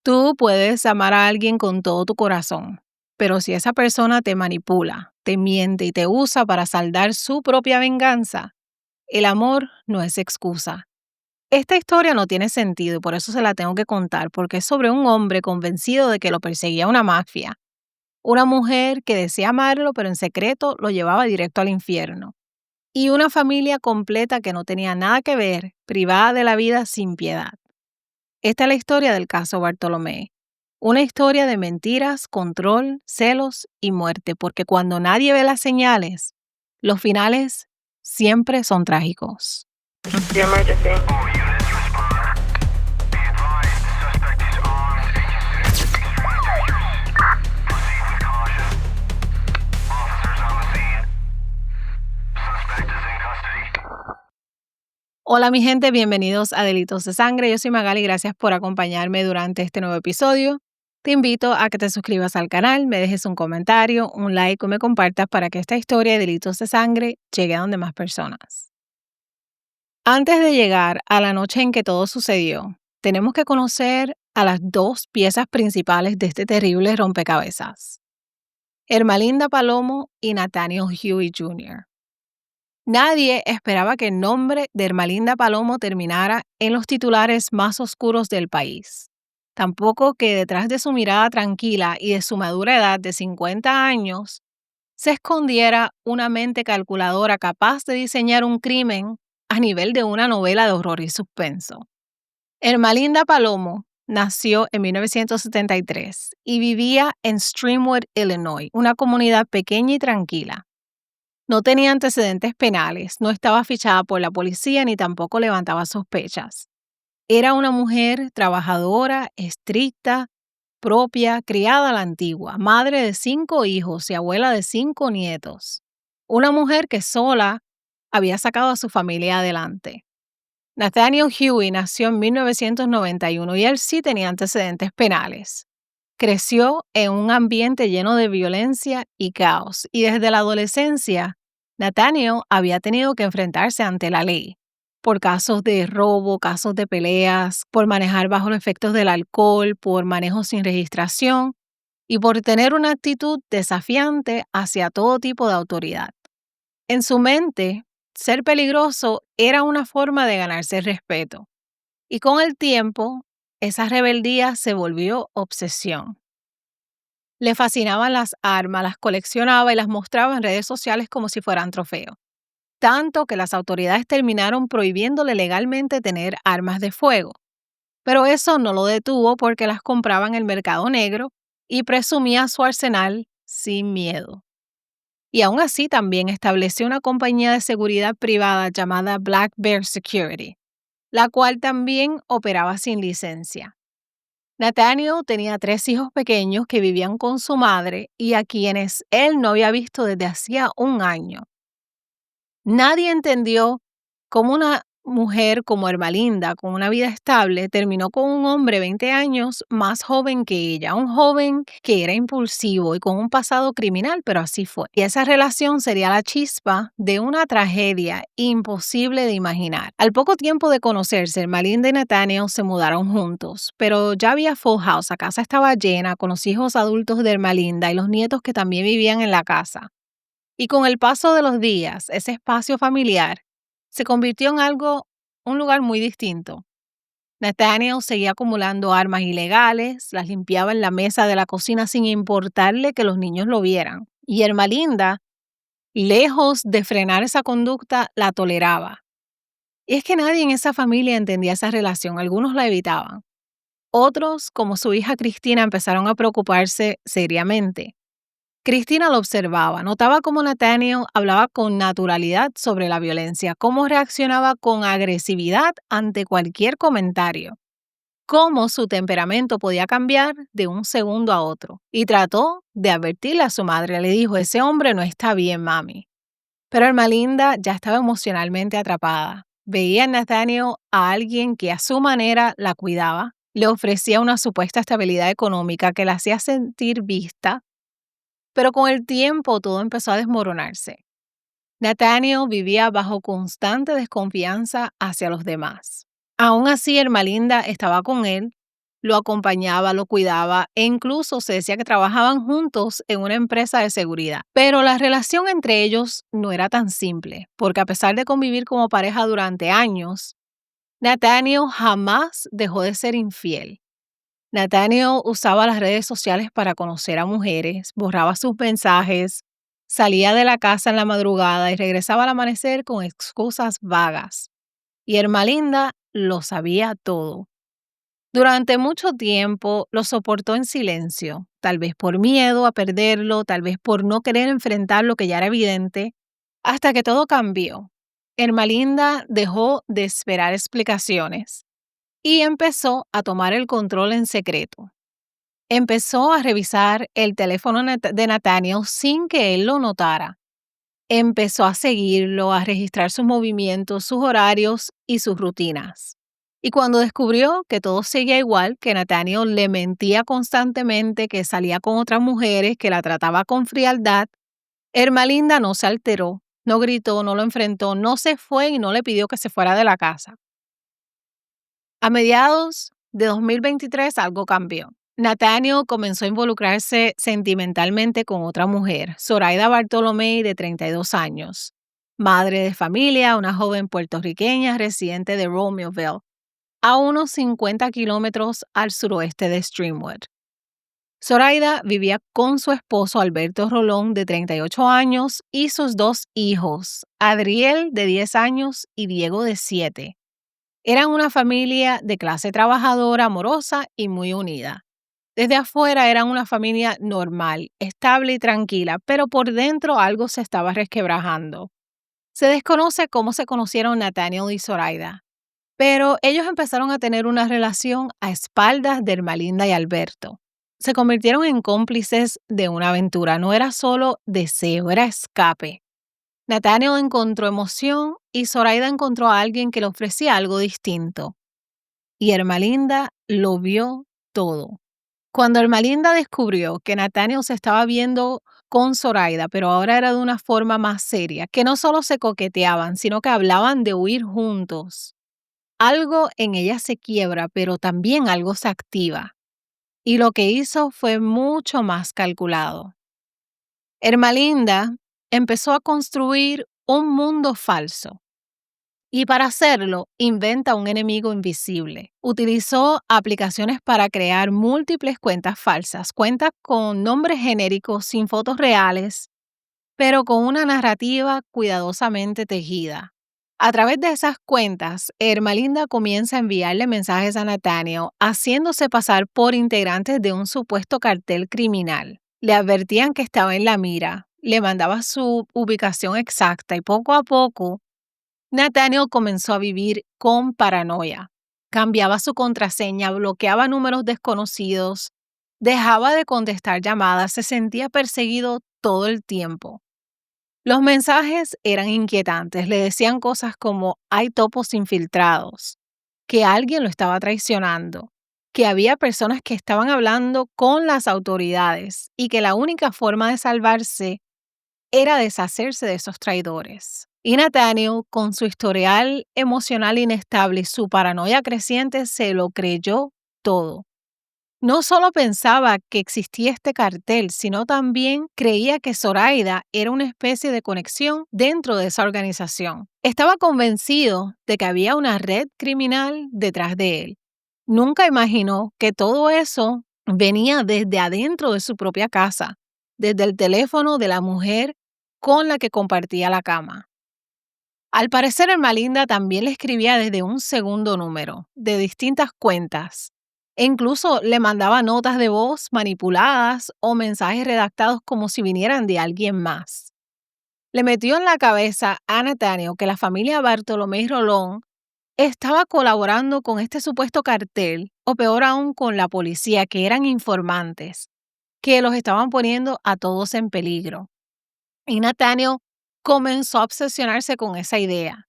Tú puedes amar a alguien con todo tu corazón, pero si esa persona te manipula, te miente y te usa para saldar su propia venganza, el amor no es excusa. Esta historia no tiene sentido y por eso se la tengo que contar, porque es sobre un hombre convencido de que lo perseguía una mafia, una mujer que decía amarlo pero en secreto lo llevaba directo al infierno, y una familia completa que no tenía nada que ver, privada de la vida sin piedad. Esta es la historia del caso Bartolomé. Una historia de mentiras, control, celos y muerte, porque cuando nadie ve las señales, los finales siempre son trágicos. The emergency. Hola mi gente, bienvenidos a Delitos de Sangre. Yo soy Magali, gracias por acompañarme durante este nuevo episodio. Te invito a que te suscribas al canal, me dejes un comentario, un like o me compartas para que esta historia de Delitos de Sangre llegue a donde más personas. Antes de llegar a la noche en que todo sucedió, tenemos que conocer a las dos piezas principales de este terrible rompecabezas: Ermalinda Palomo y Nathaniel Huey Jr. Nadie esperaba que el nombre de Ermalinda Palomo terminara en los titulares más oscuros del país. Tampoco que detrás de su mirada tranquila y de su madura edad de 50 años se escondiera una mente calculadora capaz de diseñar un crimen a nivel de una novela de horror y suspenso. Ermalinda Palomo nació en 1973 y vivía en Streamwood, Illinois, una comunidad pequeña y tranquila. No tenía antecedentes penales, no estaba fichada por la policía ni tampoco levantaba sospechas. Era una mujer trabajadora, estricta, propia, criada a la antigua, madre de 5 hijos y abuela de 5 nietos. Una mujer que sola había sacado a su familia adelante. Nathaniel Huey nació en 1991 y él sí tenía antecedentes penales. Creció en un ambiente lleno de violencia y caos, y desde la adolescencia, Nathaniel había tenido que enfrentarse ante la ley por casos de robo, casos de peleas, por manejar bajo los efectos del alcohol, por manejo sin registración y por tener una actitud desafiante hacia todo tipo de autoridad. En su mente, ser peligroso era una forma de ganarse el respeto, y con el tiempo, esa rebeldía se volvió obsesión. Le fascinaban las armas, las coleccionaba y las mostraba en redes sociales como si fueran trofeos. Tanto que las autoridades terminaron prohibiéndole legalmente tener armas de fuego. Pero eso no lo detuvo porque las compraba en el mercado negro y presumía su arsenal sin miedo. Y aún así también estableció una compañía de seguridad privada llamada Black Bear Security, la cual también operaba sin licencia. Nathaniel tenía 3 hijos pequeños que vivían con su madre y a quienes él no había visto desde hacía un año. Nadie entendió cómo una mujer como Ermalinda, con una vida estable, terminó con un hombre 20 años más joven que ella, un joven que era impulsivo y con un pasado criminal, pero así fue. Y esa relación sería la chispa de una tragedia imposible de imaginar. Al poco tiempo de conocerse, Ermalinda y Nathaniel se mudaron juntos, pero ya había full house, la casa estaba llena con los hijos adultos de Ermalinda y los nietos que también vivían en la casa. Y con el paso de los días, ese espacio familiar se convirtió en un lugar muy distinto. Nathaniel seguía acumulando armas ilegales, las limpiaba en la mesa de la cocina sin importarle que los niños lo vieran. Y Ermalinda, lejos de frenar esa conducta, la toleraba. Y es que nadie en esa familia entendía esa relación, algunos la evitaban. Otros, como su hija Cristina, empezaron a preocuparse seriamente. Cristina lo observaba, notaba cómo Nathaniel hablaba con naturalidad sobre la violencia, cómo reaccionaba con agresividad ante cualquier comentario, cómo su temperamento podía cambiar de un segundo a otro. Y trató de advertirle a su madre, le dijo: ese hombre no está bien, mami. Pero Ermalinda ya estaba emocionalmente atrapada. Veía en Nathaniel a alguien que a su manera la cuidaba, le ofrecía una supuesta estabilidad económica que la hacía sentir vista. Pero con el tiempo todo empezó a desmoronarse. Nathaniel vivía bajo constante desconfianza hacia los demás. Aún así, Ermalinda estaba con él, lo acompañaba, lo cuidaba e incluso se decía que trabajaban juntos en una empresa de seguridad. Pero la relación entre ellos no era tan simple, porque a pesar de convivir como pareja durante años, Nathaniel jamás dejó de ser infiel. Nathaniel usaba las redes sociales para conocer a mujeres, borraba sus mensajes, salía de la casa en la madrugada y regresaba al amanecer con excusas vagas. Y Ermalinda lo sabía todo. Durante mucho tiempo lo soportó en silencio, tal vez por miedo a perderlo, tal vez por no querer enfrentar lo que ya era evidente, hasta que todo cambió. Ermalinda dejó de esperar explicaciones y empezó a tomar el control en secreto. Empezó a revisar el teléfono de Nathaniel sin que él lo notara. Empezó a seguirlo, a registrar sus movimientos, sus horarios y sus rutinas. Y cuando descubrió que todo seguía igual, que Nathaniel le mentía constantemente, que salía con otras mujeres, que la trataba con frialdad, Ermalinda no se alteró, no gritó, no lo enfrentó, no se fue y no le pidió que se fuera de la casa. A mediados de 2023 algo cambió. Nathaniel comenzó a involucrarse sentimentalmente con otra mujer, Zoraida Bartolomé, de 32 años, madre de familia, una joven puertorriqueña residente de Romeoville, a unos 50 kilómetros al suroeste de Streamwood. Zoraida vivía con su esposo Alberto Rolón, de 38 años, y sus dos hijos, Adriel, de 10 años, y Diego, de 7. Eran una familia de clase trabajadora, amorosa y muy unida. Desde afuera eran una familia normal, estable y tranquila, pero por dentro algo se estaba resquebrajando. Se desconoce cómo se conocieron Nathaniel y Zoraida, pero ellos empezaron a tener una relación a espaldas de Ermalinda y Alberto. Se convirtieron en cómplices de una aventura, no era solo deseo, era escape. Nathaniel encontró emoción y Zoraida encontró a alguien que le ofrecía algo distinto. Y Ermalinda lo vio todo. Cuando Ermalinda descubrió que Nathaniel se estaba viendo con Zoraida, pero ahora era de una forma más seria, que no solo se coqueteaban, sino que hablaban de huir juntos, algo en ella se quiebra, pero también algo se activa. Y lo que hizo fue mucho más calculado. Ermalinda empezó a construir un mundo falso. Y para hacerlo, inventa un enemigo invisible. Utilizó aplicaciones para crear múltiples cuentas falsas, cuentas con nombres genéricos sin fotos reales, pero con una narrativa cuidadosamente tejida. A través de esas cuentas, Ermalinda comienza a enviarle mensajes a Nathaniel, haciéndose pasar por integrantes de un supuesto cartel criminal. Le advertían que estaba en la mira, le mandaba su ubicación exacta y poco a poco Nathaniel comenzó a vivir con paranoia. Cambiaba su contraseña, bloqueaba números desconocidos, dejaba de contestar llamadas, se sentía perseguido todo el tiempo. Los mensajes eran inquietantes, le decían cosas como hay topos infiltrados, que alguien lo estaba traicionando, que había personas que estaban hablando con las autoridades y que la única forma de salvarse era deshacerse de esos traidores. Y Nathaniel, con su historial emocional inestable y su paranoia creciente, se lo creyó todo. No solo pensaba que existía este cartel, sino también creía que Zoraida era una especie de conexión dentro de esa organización. Estaba convencido de que había una red criminal detrás de él. Nunca imaginó que todo eso venía desde adentro de su propia casa, desde el teléfono de la mujer con la que compartía la cama. Al parecer, Ermalinda también le escribía desde un segundo número, de distintas cuentas, e incluso le mandaba notas de voz manipuladas o mensajes redactados como si vinieran de alguien más. Le metió en la cabeza a Nathaniel que la familia Bartolomé y Rolón estaba colaborando con este supuesto cartel, o peor aún con la policía, que eran informantes, que los estaban poniendo a todos en peligro. Y Nathaniel comenzó a obsesionarse con esa idea.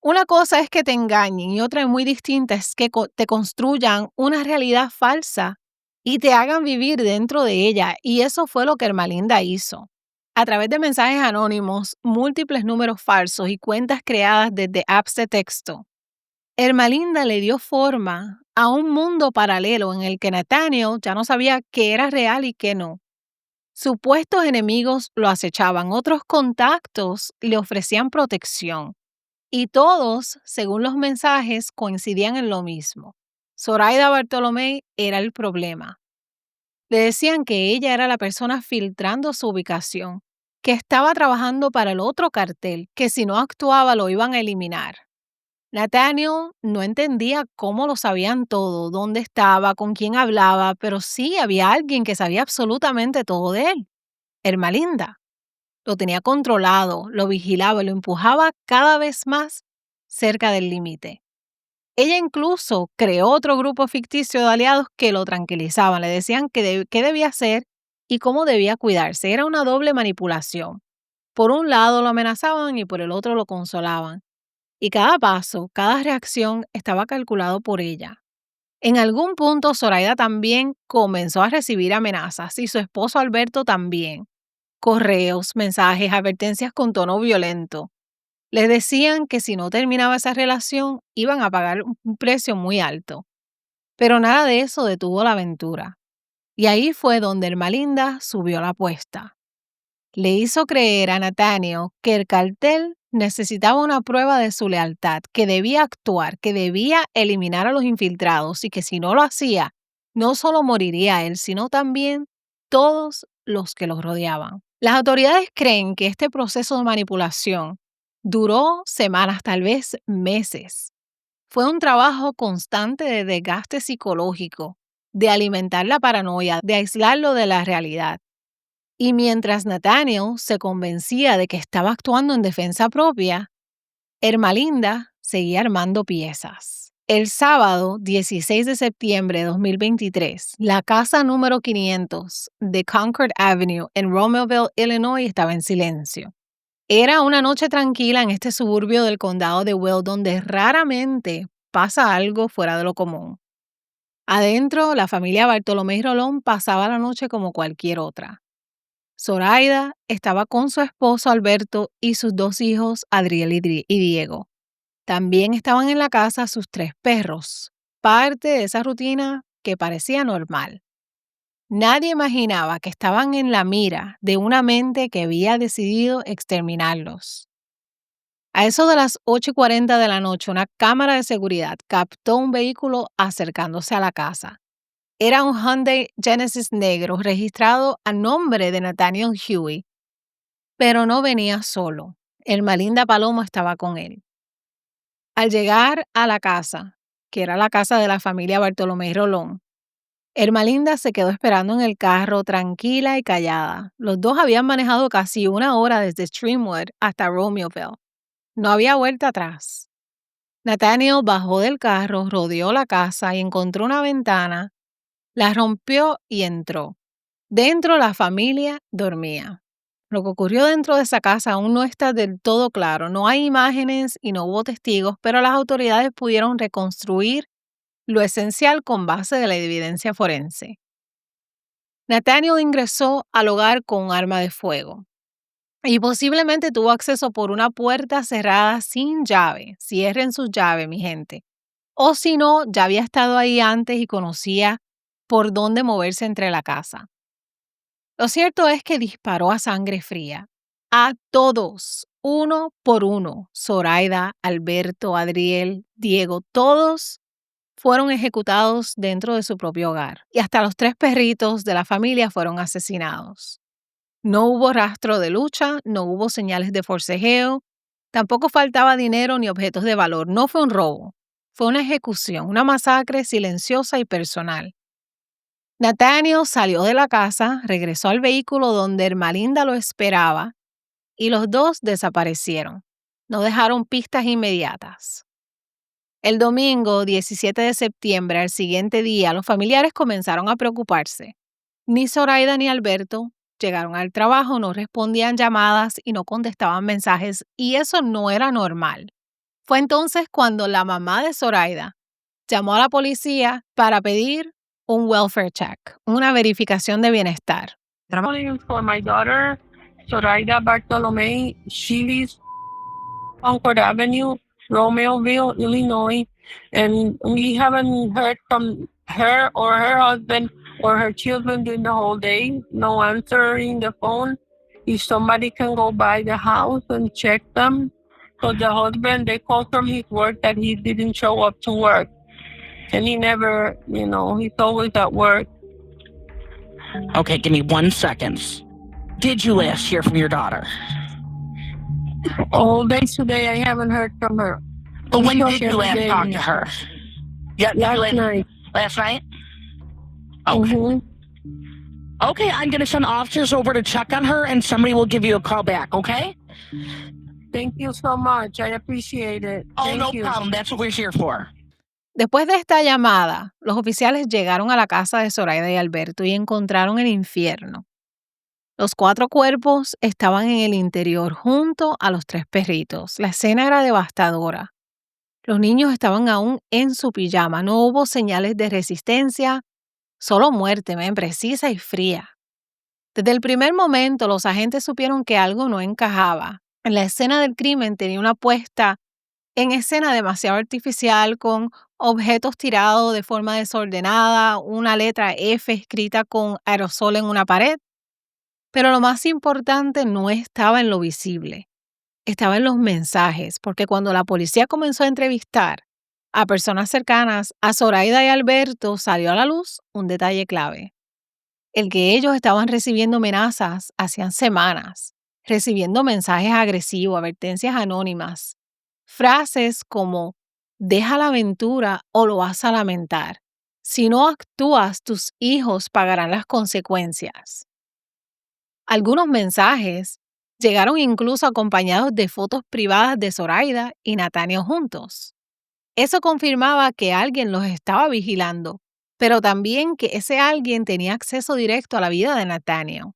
Una cosa es que te engañen y otra muy distinta es que te construyan una realidad falsa y te hagan vivir dentro de ella. Y eso fue lo que Ermalinda hizo. A través de mensajes anónimos, múltiples números falsos y cuentas creadas desde apps de texto, Ermalinda le dio forma a un mundo paralelo en el que Nathaniel ya no sabía qué era real y qué no. Supuestos enemigos lo acechaban, otros contactos le ofrecían protección. Y todos, según los mensajes, coincidían en lo mismo. Zoraida Bartolomé era el problema. Le decían que ella era la persona filtrando su ubicación, que estaba trabajando para el otro cartel, que si no actuaba lo iban a eliminar. Nathaniel no entendía cómo lo sabían todo, dónde estaba, con quién hablaba, pero sí había alguien que sabía absolutamente todo de él. Ermelinda. Lo tenía controlado, lo vigilaba y lo empujaba cada vez más cerca del límite. Ella incluso creó otro grupo ficticio de aliados que lo tranquilizaban, le decían qué debía hacer y cómo debía cuidarse. Era una doble manipulación. Por un lado lo amenazaban y por el otro lo consolaban. Y cada paso, cada reacción estaba calculado por ella. En algún punto Zoraida también comenzó a recibir amenazas y su esposo Alberto también. Correos, mensajes, advertencias con tono violento. Les decían que si no terminaba esa relación iban a pagar un precio muy alto. Pero nada de eso detuvo la aventura. Y ahí fue donde Ermelinda subió la apuesta. Le hizo creer a Nathaniel que el cartel necesitaba una prueba de su lealtad, que debía actuar, que debía eliminar a los infiltrados y que si no lo hacía, no solo moriría él, sino también todos los que los rodeaban. Las autoridades creen que este proceso de manipulación duró semanas, tal vez meses. Fue un trabajo constante de desgaste psicológico, de alimentar la paranoia, de aislarlo de la realidad. Y mientras Nathaniel se convencía de que estaba actuando en defensa propia, Ermelinda seguía armando piezas. El sábado 16 de septiembre de 2023, la casa número 500 de Concord Avenue en Romeoville, Illinois, estaba en silencio. Era una noche tranquila en este suburbio del condado de Will, donde raramente pasa algo fuera de lo común. Adentro, la familia Bartolomé Rolón pasaba la noche como cualquier otra. Zoraida estaba con su esposo Alberto y sus dos hijos Adriel y Diego. También estaban en la casa sus tres perros, parte de esa rutina que parecía normal. Nadie imaginaba que estaban en la mira de una mente que había decidido exterminarlos. A eso de las 8:40 de la noche, una cámara de seguridad captó un vehículo acercándose a la casa. Era un Hyundai Genesis negro registrado a nombre de Nathaniel Huey, pero no venía solo. Ermelinda Palomo estaba con él. Al llegar a la casa, que era la casa de la familia Bartolomé Rolón, Ermelinda se quedó esperando en el carro tranquila y callada. Los dos habían manejado casi una hora desde Streamwood hasta Romeoville. No había vuelta atrás. Nathaniel bajó del carro, rodeó la casa y encontró una ventana, la rompió y entró. Dentro la familia dormía. Lo que ocurrió dentro de esa casa aún no está del todo claro. No hay imágenes y no hubo testigos, pero las autoridades pudieron reconstruir lo esencial con base de la evidencia forense. Nathaniel ingresó al hogar con un arma de fuego y posiblemente tuvo acceso por una puerta cerrada sin llave. Cierren sus llaves, mi gente. O si no, ya había estado ahí antes y conocía por dónde moverse entre la casa. Lo cierto es que disparó a sangre fría. A todos, uno por uno. Zoraida, Alberto, Adriel, Diego, todos fueron ejecutados dentro de su propio hogar. Y hasta los tres perritos de la familia fueron asesinados. No hubo rastro de lucha, no hubo señales de forcejeo, tampoco faltaba dinero ni objetos de valor. No fue un robo, fue una ejecución, una masacre silenciosa y personal. Nathaniel salió de la casa, regresó al vehículo donde Ermelinda lo esperaba y los dos desaparecieron. No dejaron pistas inmediatas. El domingo 17 de septiembre, al siguiente día, los familiares comenzaron a preocuparse. Ni Zoraida ni Alberto llegaron al trabajo, no respondían llamadas y no contestaban mensajes, y eso no era normal. Fue entonces cuando la mamá de Zoraida llamó a la policía para pedir un welfare check, una verificación de bienestar. Calling for my daughter, Zoraida Bartolomé. She lives on Concord Avenue, Romeoville, Illinois. And we haven't heard from her or her husband or her children during the whole day. No answering the phone. If somebody can go by the house and check them. So the husband, they called from his work that he didn't show up to work. And he never, he's always at work. Okay, give me 1 second. Did you last hear from your daughter? All day today, I haven't heard from her. But when did you last talk to her? Yeah, Last night. Last night? Okay. Mhm. Okay, I'm going to send officers over to check on her, and somebody will give you a call back, okay? Thank you so much. I appreciate it. Oh, Thank no you. problem. That's what we're here for. Después de esta llamada, los oficiales llegaron a la casa de Zoraida y Alberto y encontraron el infierno. Los 4 cuerpos estaban en el interior junto a los 3 perritos. La escena era devastadora. Los niños estaban aún en su pijama. No hubo señales de resistencia, solo muerte, precisa y fría. Desde el primer momento, los agentes supieron que algo no encajaba. La escena del crimen tenía una puesta en escena demasiado artificial, con objetos tirados de forma desordenada, una letra F escrita con aerosol en una pared. Pero lo más importante no estaba en lo visible, estaba en los mensajes, porque cuando la policía comenzó a entrevistar a personas cercanas a Zoraida y Alberto, salió a la luz un detalle clave: el que ellos estaban recibiendo amenazas hacían semanas, recibiendo mensajes agresivos, advertencias anónimas, frases como «deja la aventura o lo vas a lamentar. Si no actúas, tus hijos pagarán las consecuencias». Algunos mensajes llegaron incluso acompañados de fotos privadas de Zoraida y Nathaniel juntos. Eso confirmaba que alguien los estaba vigilando, pero también que ese alguien tenía acceso directo a la vida de Nathaniel.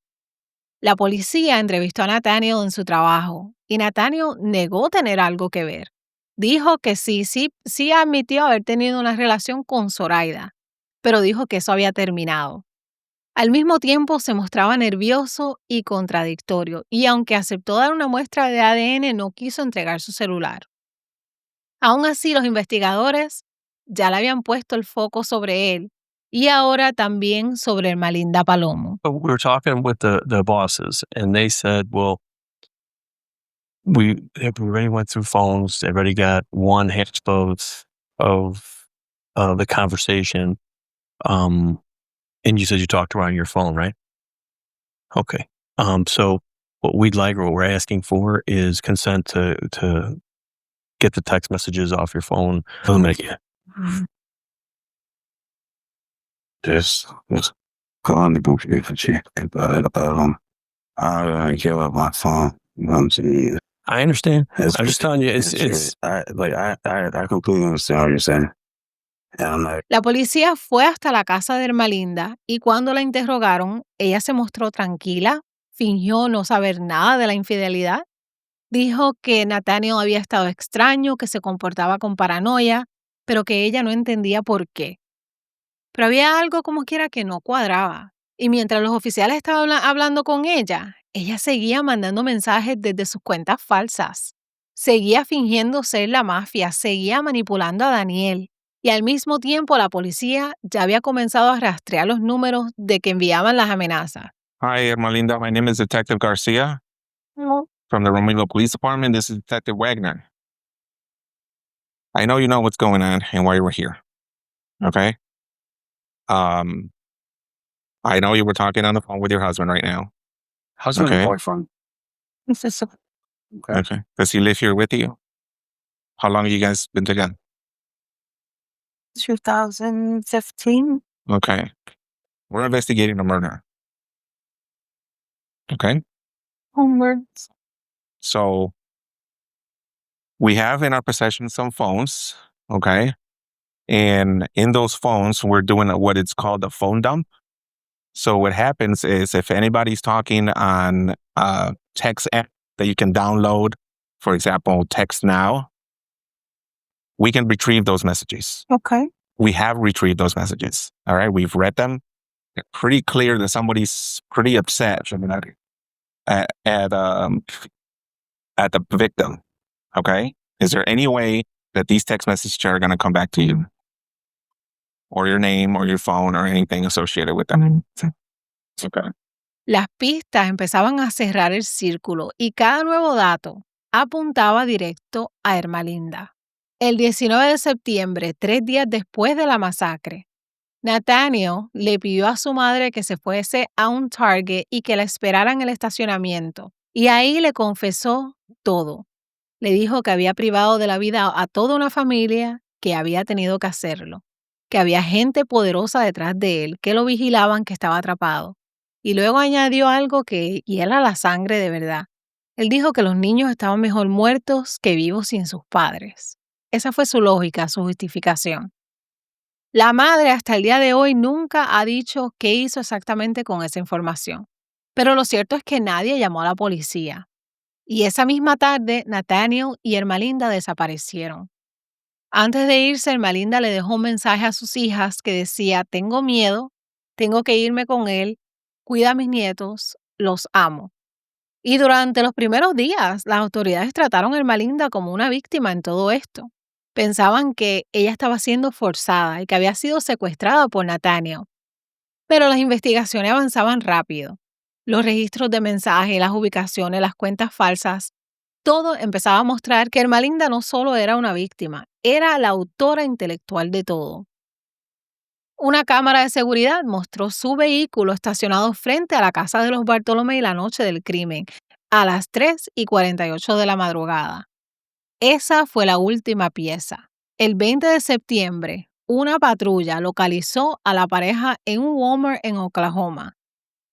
La policía entrevistó a Nathaniel en su trabajo y Nathaniel negó tener algo que ver. Dijo que sí admitió haber tenido una relación con Zoraida, pero dijo que eso había terminado. Al mismo tiempo se mostraba nervioso y contradictorio, y aunque aceptó dar una muestra de ADN, no quiso entregar su celular. Aún así, los investigadores ya le habían puesto el foco sobre él y ahora también sobre Ermelinda Palomo. We were talking with the bosses, and they said, well, we already went through phones. They already got one hasp of the conversation. And you said you talked to her on your phone, right? Okay. So what we'd like, or what we're asking for, is consent to get the text messages off your phone. Just calling the computer for check. I don't give up my phone. You know what I'm saying? I understand. I'm just telling you, it's I completely understand what you're saying. And I'm like, La policía fue hasta la casa de Ermelinda y cuando la interrogaron, ella se mostró tranquila, fingió no saber nada de la infidelidad. Dijo que Nathaniel había estado extraño, que se comportaba con paranoia, pero que ella no entendía por qué. Pero había algo como quiera que no cuadraba. Y mientras los oficiales estaban hablando con ella seguía mandando mensajes desde sus cuentas falsas. Seguía fingiendo ser la mafia, seguía manipulando a Daniel. Y al mismo tiempo la policía ya había comenzado a rastrear los números de que enviaban las amenazas. Hi, Ermelinda. My name is Detective Garcia from the Romero Police Department. This is Detective Wagner. I know you know what's going on and why you were here. Okay? I know you were talking on the phone with your husband right now. husband Okay. and boyfriend. Okay. Does he live here with you? How long have you guys been together? 2015. Okay. We're investigating a murder. Okay? Homewards. So we have in our possession some phones. Okay? And in those phones, we're doing what it's called a phone dump. So what happens is if anybody's talking on a text app that you can download, for example, Text Now, we can retrieve those messages. Okay. We have retrieved those messages. All right. We've read them. They're pretty clear that somebody's pretty upset at the victim. Okay. Is there any way that these text messages are going to come back to you, or your name, or your phone, or anything associated with them. Okay. Las pistas empezaban a cerrar el círculo y cada nuevo dato apuntaba directo a Ermelinda. El 19 de septiembre, 3 días después de la masacre, Nathaniel le pidió a su madre que se fuese a un Target y que la esperara en el estacionamiento. Y ahí le confesó todo. Le dijo que había privado de la vida a toda una familia, que había tenido que hacerlo, que había gente poderosa detrás de él, que lo vigilaban, que estaba atrapado. Y luego añadió algo que hiela la sangre de verdad. Él dijo que los niños estaban mejor muertos que vivos sin sus padres. Esa fue su lógica, su justificación. La madre hasta el día de hoy nunca ha dicho qué hizo exactamente con esa información. Pero lo cierto es que nadie llamó a la policía. Y esa misma tarde, Nathaniel y Ermelinda desaparecieron. Antes de irse, Ermelinda le dejó un mensaje a sus hijas que decía: tengo miedo, tengo que irme con él, cuida a mis nietos, los amo. Y durante los primeros días, las autoridades trataron a Ermelinda como una víctima en todo esto. Pensaban que ella estaba siendo forzada y que había sido secuestrada por Nathaniel. Pero las investigaciones avanzaban rápido. Los registros de mensajes, las ubicaciones, las cuentas falsas, todo empezaba a mostrar que Ermelinda no solo era una víctima, era la autora intelectual de todo. Una cámara de seguridad mostró su vehículo estacionado frente a la casa de los Bartolomé la noche del crimen, a las 3:48 de la madrugada. Esa fue la última pieza. El 20 de septiembre, una patrulla localizó a la pareja en un Walmart en Oklahoma.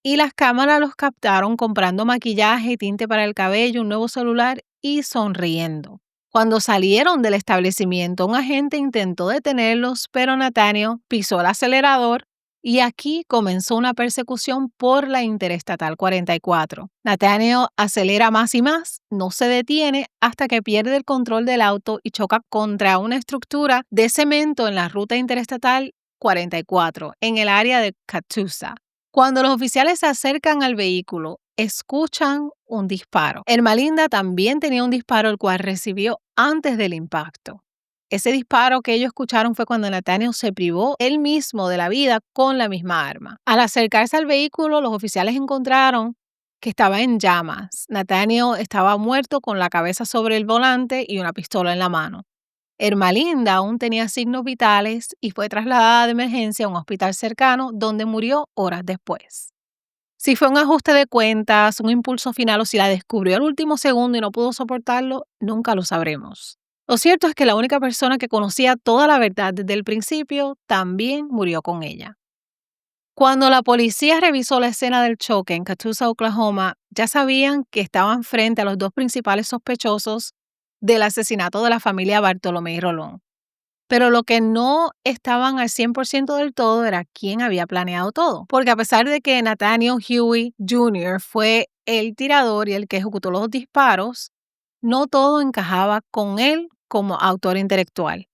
Y las cámaras los captaron comprando maquillaje, tinte para el cabello, un nuevo celular y sonriendo. Cuando salieron del establecimiento, un agente intentó detenerlos, pero Nathaniel pisó el acelerador y aquí comenzó una persecución por la Interestatal 44. Nathaniel acelera más y más, no se detiene hasta que pierde el control del auto y choca contra una estructura de cemento en la ruta Interestatal 44, en el área de Catoosa. Cuando los oficiales se acercan al vehículo, escuchan un disparo. Ermelinda también tenía un disparo, el cual recibió antes del impacto. Ese disparo que ellos escucharon fue cuando Nathaniel se privó él mismo de la vida con la misma arma. Al acercarse al vehículo, los oficiales encontraron que estaba en llamas. Nathaniel estaba muerto con la cabeza sobre el volante y una pistola en la mano. Ermelinda aún tenía signos vitales y fue trasladada de emergencia a un hospital cercano donde murió horas después. Si fue un ajuste de cuentas, un impulso final o si la descubrió al último segundo y no pudo soportarlo, nunca lo sabremos. Lo cierto es que la única persona que conocía toda la verdad desde el principio también murió con ella. Cuando la policía revisó la escena del choque en Catoosa, Oklahoma, ya sabían que estaban frente a los dos principales sospechosos del asesinato de la familia Bartolomé y Rolón. Pero lo que no estaban al 100% del todo era quién había planeado todo. Porque a pesar de que Nathaniel Huey Jr. fue el tirador y el que ejecutó los disparos, no todo encajaba con él como autor intelectual.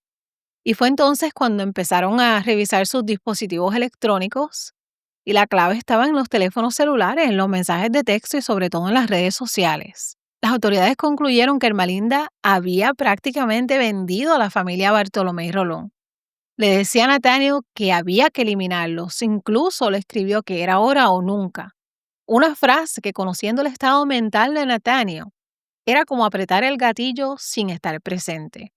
Y fue entonces cuando empezaron a revisar sus dispositivos electrónicos y la clave estaba en los teléfonos celulares, en los mensajes de texto y sobre todo en las redes sociales. Las autoridades concluyeron que Ermelinda había prácticamente vendido a la familia Bartolomé y Rolón. Le decía a Nathaniel que había que eliminarlos, incluso le escribió que era ahora o nunca. Una frase que, conociendo el estado mental de Nathaniel, era como apretar el gatillo sin estar presente.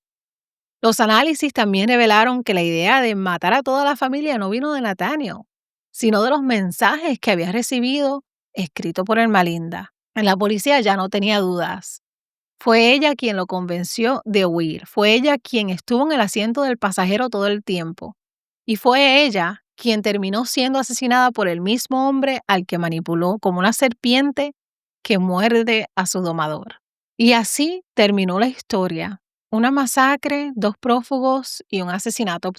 Los análisis también revelaron que la idea de matar a toda la familia no vino de Nathaniel, sino de los mensajes que había recibido escritos por Ermelinda. La policía ya no tenía dudas. Fue ella quien lo convenció de huir. Fue ella quien estuvo en el asiento del pasajero todo el tiempo. Y fue ella quien terminó siendo asesinada por el mismo hombre al que manipuló como una serpiente que muerde a su domador. Y así terminó la historia. Una masacre, 2 prófugos y un asesinato.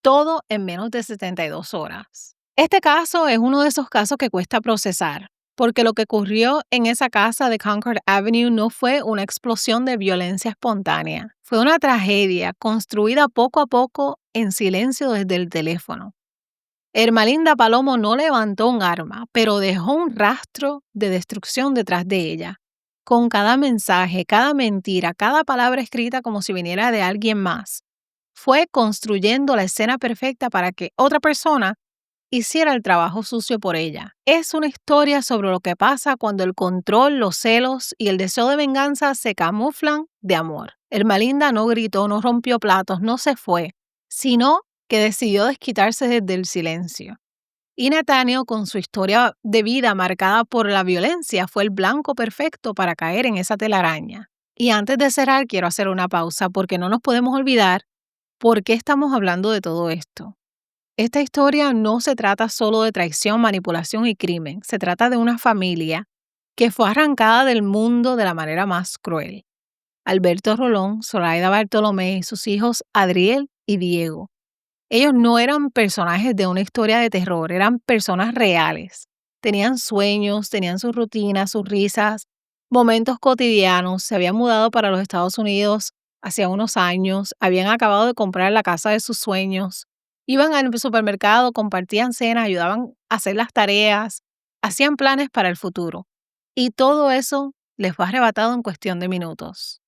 Todo en menos de 72 horas. Este caso es uno de esos casos que cuesta procesar, porque lo que ocurrió en esa casa de Concord Avenue no fue una explosión de violencia espontánea. Fue una tragedia construida poco a poco en silencio desde el teléfono. Ermelinda Palomo no levantó un arma, pero dejó un rastro de destrucción detrás de ella, con cada mensaje, cada mentira, cada palabra escrita como si viniera de alguien más. Fue construyendo la escena perfecta para que otra persona hiciera el trabajo sucio por ella. Es una historia sobre lo que pasa cuando el control, los celos y el deseo de venganza se camuflan de amor. Ermelinda no gritó, no rompió platos, no se fue, sino que decidió desquitarse desde el silencio. Y Nathaniel, con su historia de vida marcada por la violencia, fue el blanco perfecto para caer en esa telaraña. Y antes de cerrar, quiero hacer una pausa porque no nos podemos olvidar por qué estamos hablando de todo esto. Esta historia no se trata solo de traición, manipulación y crimen. Se trata de una familia que fue arrancada del mundo de la manera más cruel. Alberto Rolón, Zoraida Bartolomé y sus hijos Adriel y Diego. Ellos no eran personajes de una historia de terror, eran personas reales. Tenían sueños, tenían sus rutinas, sus risas, momentos cotidianos. Se habían mudado para los Estados Unidos hacía unos años, habían acabado de comprar la casa de sus sueños. Iban al supermercado, compartían cenas, ayudaban a hacer las tareas, hacían planes para el futuro. Y todo eso les fue arrebatado en cuestión de minutos.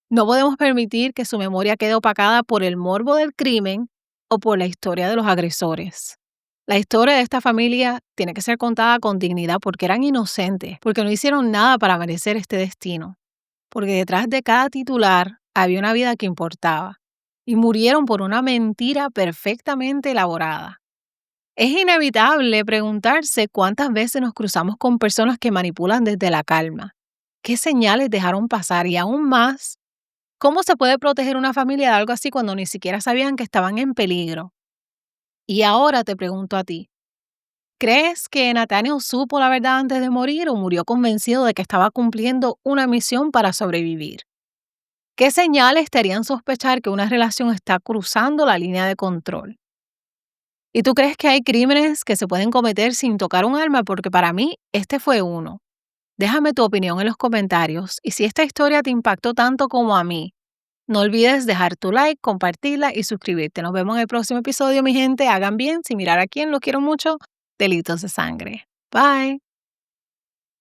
No podemos permitir que su memoria quede opacada por el morbo del crimen o por la historia de los agresores. La historia de esta familia tiene que ser contada con dignidad porque eran inocentes, porque no hicieron nada para merecer este destino, porque detrás de cada titular había una vida que importaba y murieron por una mentira perfectamente elaborada. Es inevitable preguntarse cuántas veces nos cruzamos con personas que manipulan desde la calma. ¿Qué señales dejaron pasar? Y aún más, ¿cómo se puede proteger una familia de algo así cuando ni siquiera sabían que estaban en peligro? Y ahora te pregunto a ti, ¿crees que Nathaniel supo la verdad antes de morir o murió convencido de que estaba cumpliendo una misión para sobrevivir? ¿Qué señales te harían sospechar que una relación está cruzando la línea de control? ¿Y tú crees que hay crímenes que se pueden cometer sin tocar un arma? Porque para mí, este fue uno. Déjame tu opinión en los comentarios y si esta historia te impactó tanto como a mí, no olvides dejar tu like, compartirla y suscribirte. Nos vemos en el próximo episodio, mi gente. Hagan bien, sin mirar a quién, los quiero mucho. Delitos de Sangre. Bye.